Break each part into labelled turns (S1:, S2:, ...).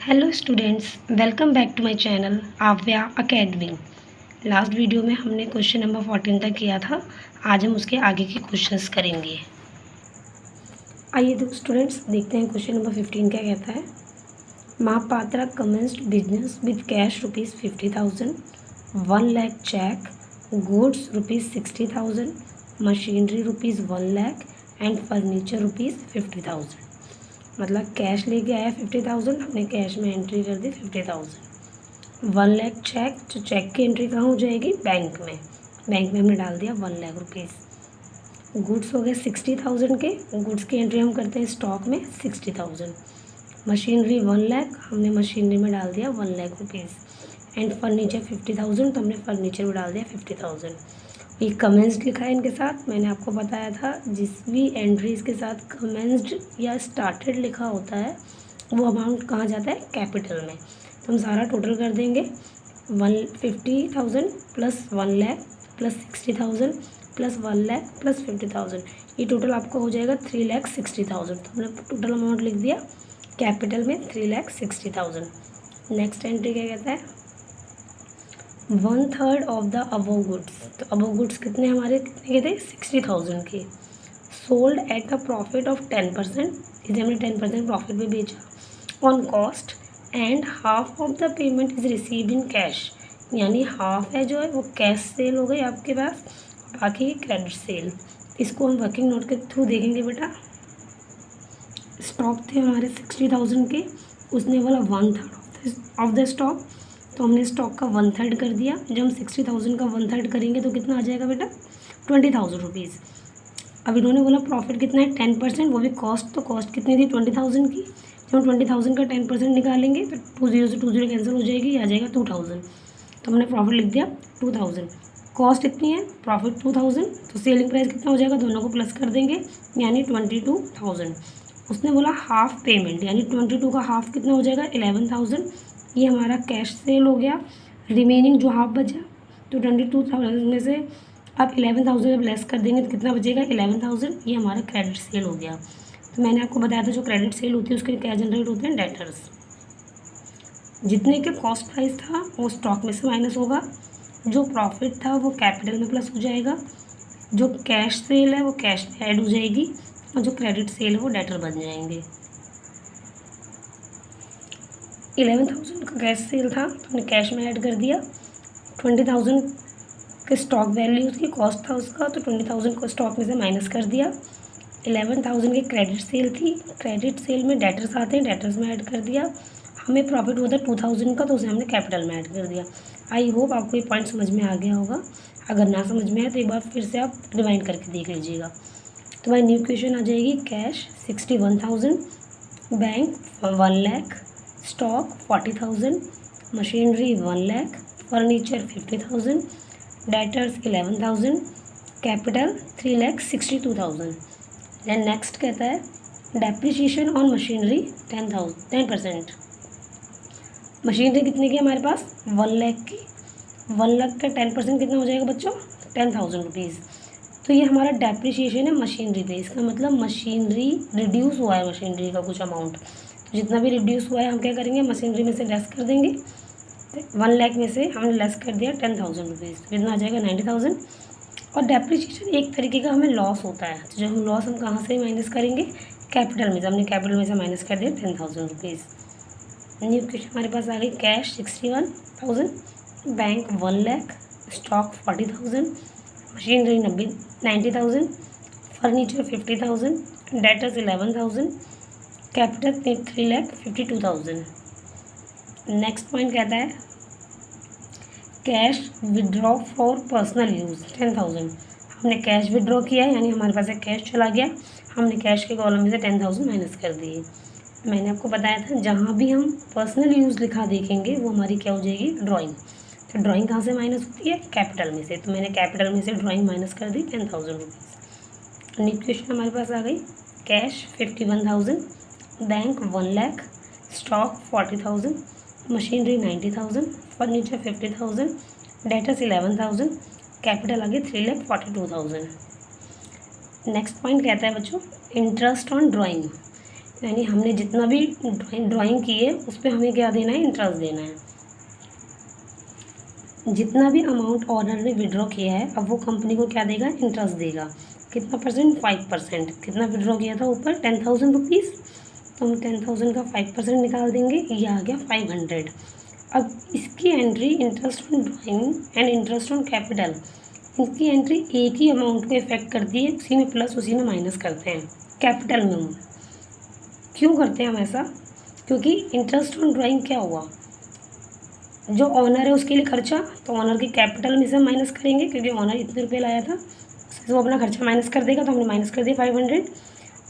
S1: Hello students, welcome back to my channel Aavya Academy. Last video में हमने question number 14 तक किया था। आज हम उसके आगे के क्वेश्चंस करेंगे। आइए तो स्टूडेंट्स देखते हैं क्वेश्चन नंबर 15 क्या कहता है। Mahapatra commenced business with cash ₹50,000, 1 lakh cheque, goods ₹60,000, machinery ₹1 lakh and furniture ₹50,000। मतलब कैश लेके आया 50,000, हमने कैश में एंट्री कर दी 50,000। 1 लाख चेक, तो चेक की एंट्री कहाँ हो जाएगी? बैंक में। बैंक में हमने डाल दिया 1 लाख रुपीज़। गुड्स हो गए 60,000 के, गुड्स की एंट्री हम करते हैं स्टॉक में 60,000। मशीनरी 1 लाख, हमने मशीनरी में डाल दिया 1 लाख रुपीज़। एंड फर्नीचर 50,000, तो हमने फर्नीचर में डाल दिया 50,000। ये कमेंस्ड लिखा है इनके साथ। मैंने आपको बताया था जिस भी एंट्रीज के साथ कमेंस्ड या स्टार्टेड लिखा होता है वो अमाउंट कहाँ जाता है? कैपिटल में। तो हम सारा टोटल कर देंगे 50,000 plus 1 lakh plus 60,000 plus 1 lakh plus 50,000। ये टोटल आपका हो जाएगा 3,60,000। तो हमने टोटल अमाउंट लिख दिया कैपिटल में 3,60,000। नेक्स्ट एंट्री क्या कहता है? 1/3 ऑफ द अबव गुड्स। तो अबव गुड्स कितने हमारे कितने के थे? 60,000 के। Sold at a profit of 10%, इसे हमने 10% प्रॉफिट में बेचा on cost. And half of the payment is received in cash, यानी हाफ है जो है वो कैश सेल हो गई आपके पास, बाकी क्रेडिट सेल। इसको हम वर्किंग नोट के थ्रू देखेंगे बेटा। स्टॉक थे हमारे 60,000 के, उसने बोला 1/3 ऑफ द स्टॉक, तो हमने स्टॉक का 1/3 कर दिया। जब हम 60,000 का 1/3 करेंगे तो कितना आ जाएगा बेटा? 20,000 रुपीज़। अब इन्होंने बोला प्रॉफिट कितना है? 10%, वो भी कॉस्ट। तो कॉस्ट कितनी थी? 20,000 की। जब हम 20,000 का 10% निकालेंगे तो 20 से 20 कैंसिल हो जाएगी, आ जाएगा 2,000। तो हमने प्रॉफिट लिख दिया 2,000। कॉस्ट इतनी है, प्रॉफिट 2,000, तो सेलिंग प्राइस कितना हो जाएगा? दोनों को प्लस कर देंगे, यानी 22,000। उसने बोला हाफ पेमेंट, यानी 22 का हाफ कितना हो जाएगा? 11,000। ये हमारा कैश सेल हो गया। रिमेनिंग जो हाफ बचा, तो 22,000 में से आप 11,000 जब लेस कर देंगे तो कितना बचेगा? 11,000। ये हमारा क्रेडिट सेल हो गया। तो मैंने आपको बताया था जो क्रेडिट सेल होती है उसके क्या जनरेट होते हैं? डेटर्स। जितने के कॉस्ट प्राइस था वो स्टॉक में से माइनस होगा, जो प्रॉफिट था वो कैपिटल में प्लस हो जाएगा, जो कैश सेल है वो कैश में ऐड हो जाएगी, और जो क्रेडिट सेल है वो डेटर बन जाएंगे। 11,000 का कैश सेल था तो हमने कैश में ऐड कर दिया। 20,000 के स्टॉक वैल्यू उसकी कॉस्ट था उसका, तो 20,000 को स्टॉक में से माइनस कर दिया। 11,000 की क्रेडिट सेल थी, क्रेडिट सेल में डेटर्स आते हैं, डेटर्स में ऐड कर दिया। हमें प्रॉफिट हुआ था 2,000 का, तो उसे हमने कैपिटल में ऐड कर दिया। आई होप आपको ये पॉइंट समझ में आ गया होगा। अगर ना समझ में आए तो एक बार फिर से आप रिवाइंड करके देख लीजिएगा। तो हमारी न्यू क्वेश्चन आ जाएगी। Cash 61,000, bank 1 lakh, stock 40,000, machinery 1 lakh, furniture 50,000, debtors 11,000, capital 3,62,000। Then next कहता है डेप्रिसिएशन ऑन मशीनरी 10%। मशीनरी कितने की हमारे पास? 1 लाख की। 1 लाख का 10% कितना हो जाएगा बच्चों? 10,000 रुपीज़। तो ये हमारा डेप्रिसिएशन है मशीनरी पे। इसका मतलब मशीनरी रिड्यूस हुआ है, मशीनरी का कुछ अमाउंट। तो जितना भी रिड्यूस हुआ है हम क्या करेंगे? मशीनरी में से लेस कर देंगे। 1 लाख में से हमने लेस कर दिया 10,000 रुपीज़, कितना आ जाएगा? 90,000। और डेप्रिसिएशन एक तरीके का हमें लॉस होता है, तो जब हम लॉस हम कहाँ से माइनस करेंगे? कैपिटल में से। हमने कैपिटल में से माइनस कर दिया 10,000 रुपीज़। न्यू क्वेश्चन हमारे पास आ गई। Cash 61,000, bank 1 lakh, stock 40,000, machinery 90,000, furniture 50,000, debtors 11,000, capital 3,52,000। Next point कहता है cash withdraw for personal use 10,000। हमने कैश विड्रॉ किया है, यानी हमारे पास एक कैश चला गया, हमने कैश के कॉलम में से 10,000 माइनस कर दिए। मैंने आपको बताया था जहाँ भी हम पर्सनल यूज़ लिखा देखेंगे वो हमारी क्या हो जाएगी? ड्राइंग। तो ड्राइंग कहाँ से माइनस होती है? कैपिटल में से। तो मैंने कैपिटल में से ड्राइंग माइनस कर दी 10,000 रुपीज़। नेक्स्ट क्वेश्चन हमारे पास आ गई। Cash 51,000, bank 1 lakh, stock 40,000, machinery 90,000, furniture 50,000, debtors 11,000, capital आ गई 3,42,000। नेक्स्ट पॉइंट कहता है बच्चों इंटरेस्ट ऑन ड्राइंग। यानी हमने जितना भी ड्राइंग की है उस पर हमें क्या देना है, इंटरेस्ट देना है। जितना भी अमाउंट ऑनर ने विड्रॉ किया है अब वो कंपनी को क्या देगा, इंटरेस्ट देगा। कितना परसेंट, 5%। कितना विड्रॉ किया था ऊपर, 10,000 रुपीज़, तो हम 10,000 का 5% निकाल देंगे, ये आ गया 500। अब इसकी entry interest on drawing and interest on capital, इसकी एंट्री एक ही अमाउंट को इफेक्ट करती है, उसी में प्लस उसी में माइनस करते हैं कैपिटल में हम। क्यों करते हैं हम ऐसा, क्योंकि इंटरेस्ट ऑन ड्राइंग क्या हुआ, जो ऑनर है उसके लिए खर्चा, तो ऑनर के कैपिटल में से हम माइनस करेंगे, क्योंकि ऑनर इतने रुपये लाया था उससे वो अपना खर्चा माइनस कर देगा, तो हमने माइनस कर दिया 500।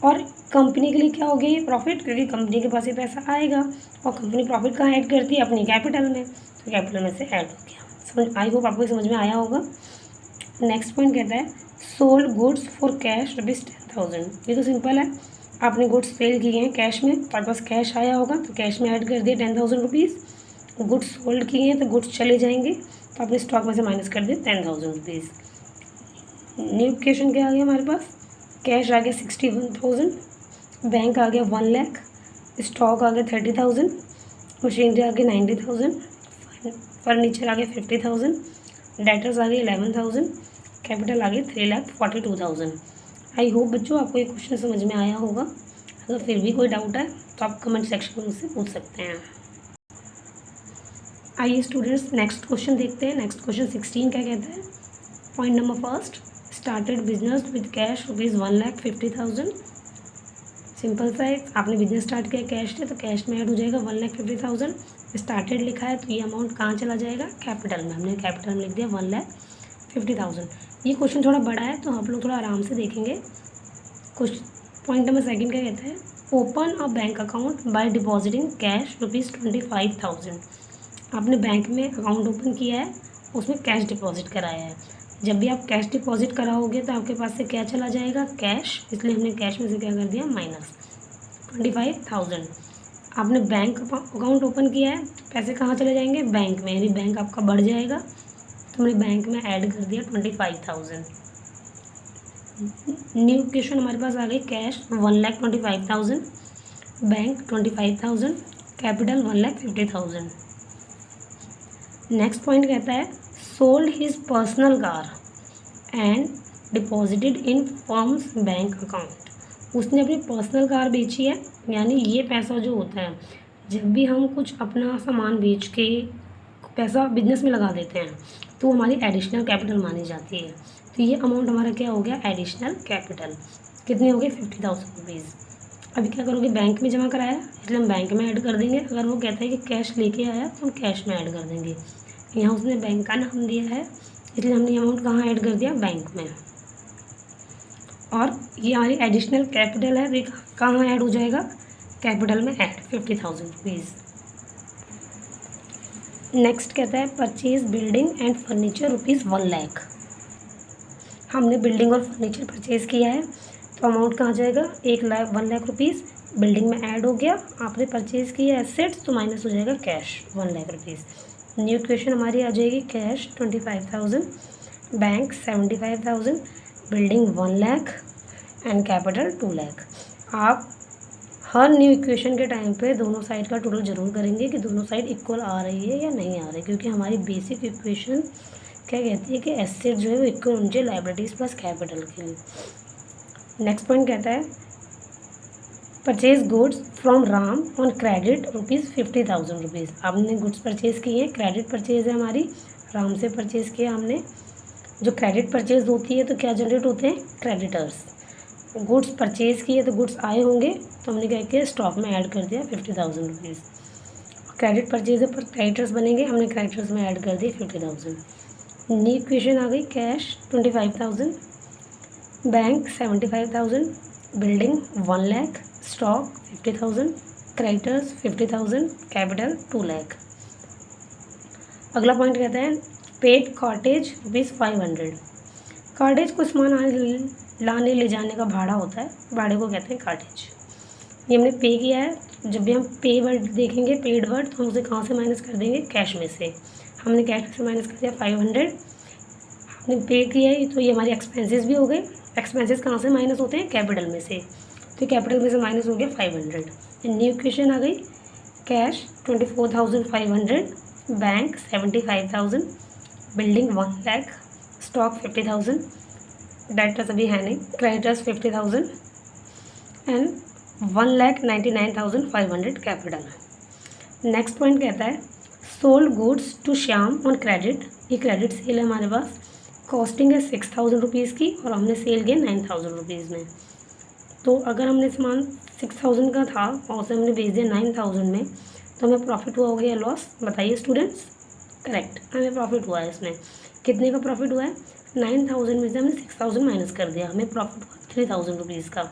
S1: और कंपनी के लिए क्या हो गया, ये प्रॉफिट, क्योंकि कंपनी के पास ये पैसा आएगा और कंपनी प्रॉफिट कहाँ ऐड करती है, अपनी कैपिटल में, तो कैपिटल में से ऐड हो गया। समझ, आई होप आपको समझ में आया होगा। नेक्स्ट पॉइंट कहता है सोल्ड गुड्स फॉर कैश ₹10,000। ये तो सिंपल है, आपने गुड्स सेल किए हैं कैश में, तो आपके पास कैश आया होगा तो कैश में ऐड कर दिया 10,000 रुपीज़। गुड्स सोल्ड किए हैं तो गुड्स चले जाएंगे, तो आपने स्टॉक में से माइनस कर दिया 10,000 रुपीज़। न्यू इक्वेशन क्या आ गया हमारे पास, कैश आ गया 61,000, बैंक आ गया 1 लाख, स्टॉक आ गया 30,000, मशीनरी आ गई 90,000, फर्नीचर आ गया 50,000, डेटर्स आ गए 11,000, कैपिटल आ गई 3,42,000। आई होप बच्चों आपको ये क्वेश्चन समझ में आया होगा। अगर फिर भी कोई डाउट है तो आप कमेंट सेक्शन में मुझसे पूछ सकते हैं। आइए स्टूडेंट्स नेक्स्ट क्वेश्चन देखते हैं। नेक्स्ट क्वेश्चन 16 क्या कहता है, point number first, started business with cash ₹1,50,000। Simple सा है, आपने बिजनेस स्टार्ट किया कैश से, तो कैश में ऐड हो जाएगा 1,50,000। स्टार्टेड लिखा है तो ये अमाउंट कहाँ चला जाएगा, कैपिटल में। हमने कैपिटल में लिख दिया 1,50,000। ये क्वेश्चन थोड़ा बड़ा है तो आप लोग थोड़ा आराम से देखेंगे। कुछ पॉइंट नंबर सेकंड क्या कहता है, open a bank account by depositing cash ₹25,000। आपने बैंक में अकाउंट ओपन किया है, उसमें कैश डिपॉजिट कराया है। जब भी आप कैश डिपॉजिट कराओगे तो आपके पास से क्या चला जाएगा, कैश, इसलिए हमने कैश में से क्या कर दिया, माइनस 25,000। आपने बैंक अकाउंट ओपन किया है, पैसे कहाँ चले जाएंगे, बैंक में, यानी बैंक आपका बढ़ जाएगा, तो हमने बैंक में ऐड कर दिया 25,000। न्यू इक्वेशन हमारे पास आ गई, cash 1,25,000, bank 25,000, capital 1,50,000। Next point कहता है sold his personal car and deposited in firms bank account. उसने अपनी पर्सनल कार बेची है, यानी ये पैसा जो होता है, जब भी हम कुछ अपना सामान बेच के पैसा बिजनेस में लगा देते हैं तो हमारी एडिशनल कैपिटल मानी जाती है। तो ये अमाउंट हमारा क्या हो गया, एडिशनल कैपिटल। कितने हो गए, 50,000 रुपीज़। अभी क्या करोगे, बैंक में जमा कराया इसलिए हम बैंक में ऐड कर देंगे। अगर वो कहता है कि कैश लेके आया तो हम कैश में ऐड कर देंगे। यहाँ उसने बैंक का नाम दिया है इसलिए हमने अमाउंट कहाँ ऐड कर दिया, बैंक में। और ये हमारी एडिशनल कैपिटल है, तो कहाँ ऐड हो जाएगा, कैपिटल में ऐड 50,000 रुपीज़। नेक्स्ट कहता है purchase building and furniture ₹1 lakh. हमने बिल्डिंग और फर्नीचर परचेज़ किया है तो अमाउंट कहाँ जाएगा, 1 लाख रुपीज़ बिल्डिंग में ऐड हो गया। आपने परचेज़ किया एसेट्स तो माइनस हो जाएगा cash 1 lakh rupees. New equation हमारी आ जाएगी, cash 25,000, bank 75,000, building 1 lakh and capital 2 lakh. आप हर न्यू इक्वेशन के टाइम पे दोनों साइड का टोटल जरूर करेंगे कि दोनों साइड इक्वल आ रही है या नहीं आ रही, क्योंकि हमारी बेसिक इक्वेशन क्या कहती है कि एसेट जो है वो इक्वल होनी चाहिए लायबिलिटीज़ प्लस कैपिटल के लिए। नेक्स्ट पॉइंट कहता है purchase goods from Ram on credit ₹50,000 rupees. आपने गुड्स परचेज़ किए हैं, क्रेडिट परचेज़ है हमारी, राम से परचेज़ किया हमने। जो क्रेडिट परचेज़ होती है तो क्या जनरेट होते हैं, क्रेडिटर्स। गुड्स परचेज़ किए तो गुड्स आए होंगे, तो हमने क्या किया, स्टॉक में ऐड कर दिया 50,000 रुपीज़। क्रेडिट परचेज पर क्रेडिटर्स बनेंगे, हमने क्रेडिटर्स में ऐड कर दिए 50,000। न्यू इक्वेशन आ गई, cash 25,000, bank 75,000, building 1 lakh, stock 50,000, creditors 50,000, capital 2 lakh. अगला पॉइंट कहता है पेड कॉटेज ₹500। कॉटेज को सामान लाने ले जाने का भाड़ा होता है, भाड़े को कहते हैं कॉटेज। ये हमने पे किया है। जब भी हम पे वर्ड देखेंगे, पेड वर्ड, तो हम उसे कहाँ से माइनस कर देंगे, कैश में से। हमने कैश से माइनस कर दिया 500। हमने पे किया है तो ये हमारी एक्सपेंसेस भी हो गए। एक्सपेंसेस कहाँ से माइनस होते हैं, कैपिटल में से। तो कैपिटल में से माइनस हो गया 500। न्यू इक्वेशन आ गई, cash 24,500, bank 75,000, building 1 lakh, stock 50,000, debtors अभी है नहीं, creditors 50,000 and 1,99,500 capital. Next point कहता है sold goods to Shyam on credit. ये क्रेडिट सेल है हमारे पास, कॉस्टिंग है 6,000 रुपीज़ की और हमने सेल किया 9,000 रुपीज़ में। तो अगर हमने सामान 6,000 का था और उसे हमने बेच दिया 9,000 में, तो हमें प्रॉफिट हुआ होगा या लॉस, बताइए स्टूडेंट्स। करेक्ट, हमें प्रॉफिट हुआ है। इसमें कितने का प्रॉफिट हुआ है, 9,000 में से हमने 6,000 माइनस कर दिया, हमें प्रॉफिट हुआ 3,000 रुपीज़ का।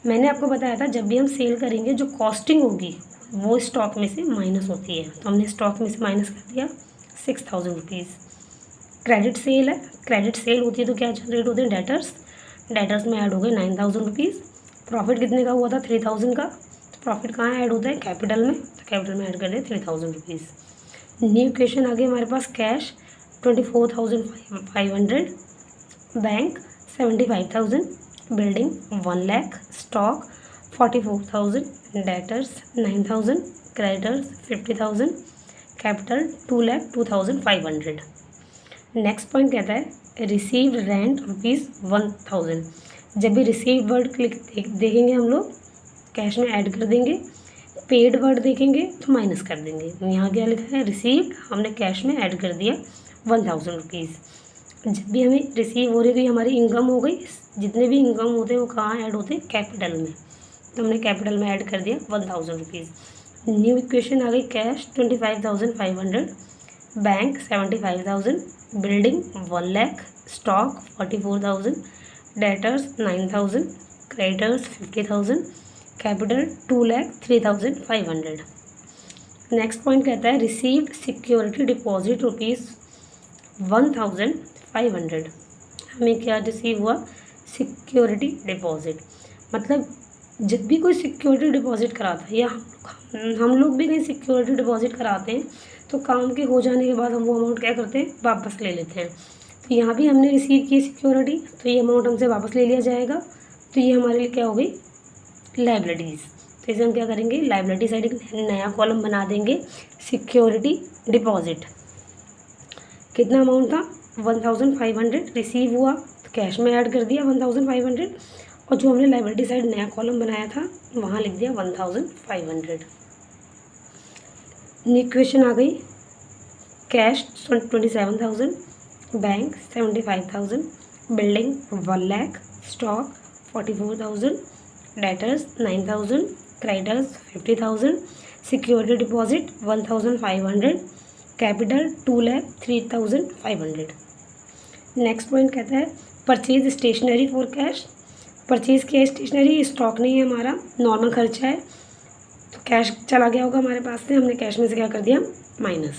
S1: मैंने आपको बताया था जब भी हम सेल करेंगे जो कॉस्टिंग होगी वो स्टॉक में से माइनस होती है, तो हमने स्टॉक में से माइनस कर दिया 6,000 रुपीज़। क्रेडिट सेल है, क्रेडिट सेल होती है तो क्या जनरेट होते हैं, डेटर्स, डेटर्स में ऐड हो गए 9,000 रुपीज़। प्रॉफिट कितने का हुआ था, 3,000 का, तो प्रॉफिट कहाँ ऐड होता है, कैपिटल में, तो कैपिटल में ऐड कर दिया 3,000 रुपीज़। न्यू क्वेश्चन आ गया हमारे पास, cash 24,500, bank 75,000, building 1 lakh, stock 44,000, debtors 9,000, creditors 50,000, capital 2,02,500। Next point कहता है रिसीव्ड रेंट ₹1,000। जब भी रिसीव वर्ड देखेंगे हम लोग कैश में ऐड कर देंगे, पेड वर्ड देखेंगे तो माइनस कर देंगे। यहाँ क्या लिखा है, रिसीव्ड, हमने कैश में ऐड कर दिया 1,000 रुपीज़। जब भी हमें रिसीव हो रही तो ये हमारी इनकम हो गई। जितने भी इनकम होते हैं वो कहाँ ऐड होते हैं, कैपिटल में, तो हमने कैपिटल में ऐड कर दिया 1,000 रुपीज़। न्यू इक्वेशन आ गई, cash 25,500, bank 75,000, building 1 lakh, stock 44,000, debtors 9,000, creditors 50,000, capital 2,03,500। Next point कहता है रिसीव्ड सिक्योरिटी डिपॉजिट ₹1,500। हमें क्या रिसीव हुआ, सिक्योरिटी डिपॉजिट। मतलब जब भी कोई सिक्योरिटी डिपॉजिट कराता है या हम लोग भी कहीं सिक्योरिटी डिपॉजिट कराते हैं तो काम के हो जाने के बाद हम वो अमाउंट क्या करते हैं, वापस ले लेते हैं। तो यहाँ भी हमने रिसीव की सिक्योरिटी, तो ये अमाउंट हमसे वापस ले लिया जाएगा। तो ये हमारे लिए क्या हो गई, लाइबिलिटीज़। तो इसे हम क्या करेंगे, लाइबिलिटी साइड एक नया कॉलम बना देंगे, सिक्योरिटी डिपॉजिट। कितना अमाउंट था, 1,500 रिसीव हुआ तो कैश में ऐड कर दिया 1,500, और जो हमने लाइबिलिटी साइड नया कॉलम बनाया था वहाँ लिख दिया 1,500। इक्वेशन आ गई, cash 27,000, bank 75,000, building 1 lakh, stock 44,000, debtors 9,000, creditors 50,000, security deposit 1,500, capital 2,03,500। Next point कहता है purchase stationery for cash. Purchase किया स्टेशनरी, स्टॉक नहीं है हमारा, नॉर्मल खर्चा है, तो कैश चला गया होगा हमारे पास से, हमने कैश में से क्या कर दिया, माइनस।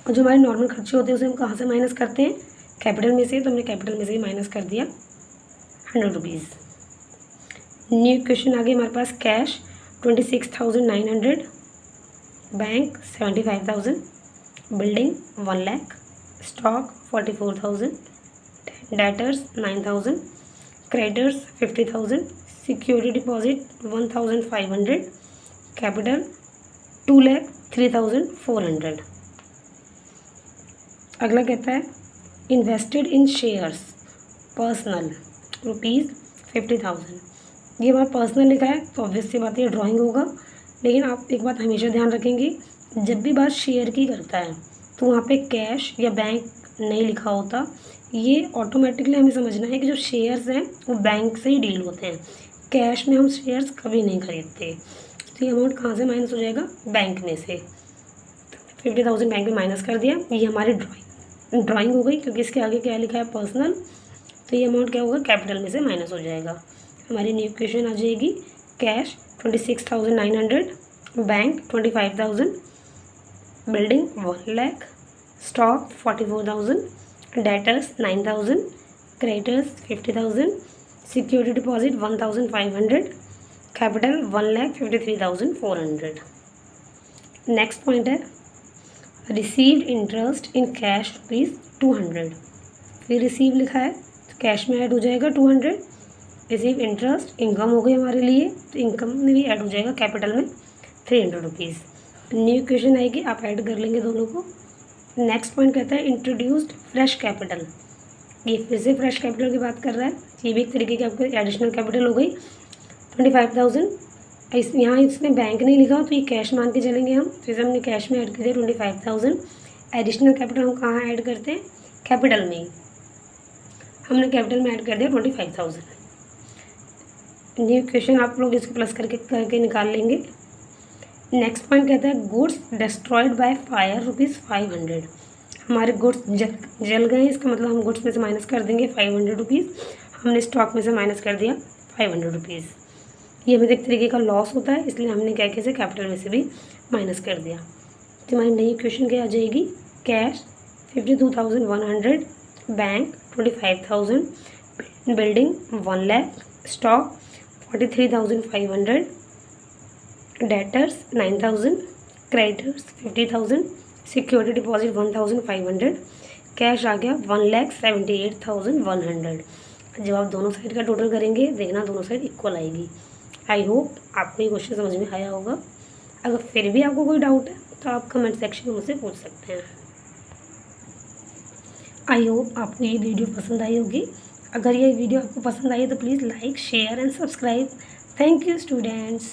S1: और जो हमारे नॉर्मल खर्चे होते हैं उसे हम कहाँ से माइनस करते हैं, कैपिटल में से, तो हमने कैपिटल में से ही माइनस कर दिया 100 रुपीज़। न्यू क्वेश्चन आ गया हमारे पास, cash 26,900, bank 75,000, building 1 lakh, stock 44,000, debtors 9,000, creditors 50,000, security deposit 1,500, capital 2,03,400। अगला कहता है इन्वेस्टेड इन शेयर्स पर्सनल ₹50,000। ये हमारा पर्सनल लिखा है तो ऑब्वियस सी बात है ड्राइंग होगा, लेकिन आप एक बात हमेशा ध्यान रखेंगे, जब भी बात शेयर की करता है तो वहाँ पे कैश या बैंक नहीं लिखा होता। ये ऑटोमेटिकली हमें समझना है कि जो शेयर्स हैं वो बैंक से ही डील होते हैं, कैश में हम शेयर्स कभी नहीं खरीदते। तो ये अमाउंट कहाँ से माइनस हो जाएगा, बैंक में से। 50,000 बैंक में माइनस कर दिया, ये हमारी ड्राइंग हो गई, क्योंकि इसके आगे क्या लिखा है, पर्सनल, तो ये अमाउंट क्या होगा, कैपिटल में से माइनस हो जाएगा। हमारी न्यू इक्वेशन आ जाएगी, cash 26,900, bank 25,000, building 1 lakh, stock 44,000, debtors 9,000, creditors 50,000, security deposit 1,500, capital 1,53,400। Next point है रिसीव्ड इंटरेस्ट इन कैश ₹200। फिर रिसीव लिखा है तो कैश में ऐड हो जाएगा 200, रिसीव इंटरेस्ट इनकम हो गई हमारे लिए, तो इनकम में भी ऐड हो जाएगा कैपिटल में 300 रुपीज़। न्यू इक्वेशन आएगी, आप ऐड कर लेंगे दोनों को। नेक्स्ट पॉइंट कहता है इंट्रोड्यूस्ड फ्रेश कैपिटल, ये फिर से फ्रेश कैपिटल की बात कर रहा है, ये भी एक तरीके की आपको एडिशनल कैपिटल हो गई 25,000। इस यहाँ इसने बैंक नहीं लिखा तो ये कैश मान के चलेंगे हम, फिर हमने कैश में ऐड कर दिया 25,000। एडिशनल कैपिटल हम कहाँ ऐड करते हैं, कैपिटल में ही, हमने कैपिटल में ऐड कर दिया 25,000। न्यू इक्वेशन आप लोग इसको प्लस करके निकाल लेंगे। नेक्स्ट पॉइंट कहता है गुड्स डिस्ट्रॉयड बाय फायर ₹500, हमारे गुड्स जल गए, इसका मतलब हम गुड्स में से माइनस कर देंगे 500 रुपीज़, हमने स्टॉक में से माइनस कर दिया 500 रुपीज़। ये हमें एक तरीके का लॉस होता है, इसलिए हमने क्या किया, कैपिटल में से भी माइनस कर दिया। तो हमारी नई इक्वेशन क्या आ जाएगी, cash 52,100, bank 25,000, building 1 lakh, stock 43,500, debtors 9,000, creditors 50,000, security deposit 1,500, cash आ गया 1,78,100। जब आप दोनों साइड का टोटल करेंगे देखना दोनों साइड इक्वल आएगी। आई होप आपको ये क्वेश्चन समझ में आया होगा। अगर फिर भी आपको कोई डाउट है तो आप कमेंट सेक्शन में मुझसे पूछ सकते हैं। आई होप आपको ये वीडियो पसंद आई होगी। अगर ये वीडियो आपको पसंद आई तो please like share and subscribe. Thank you students.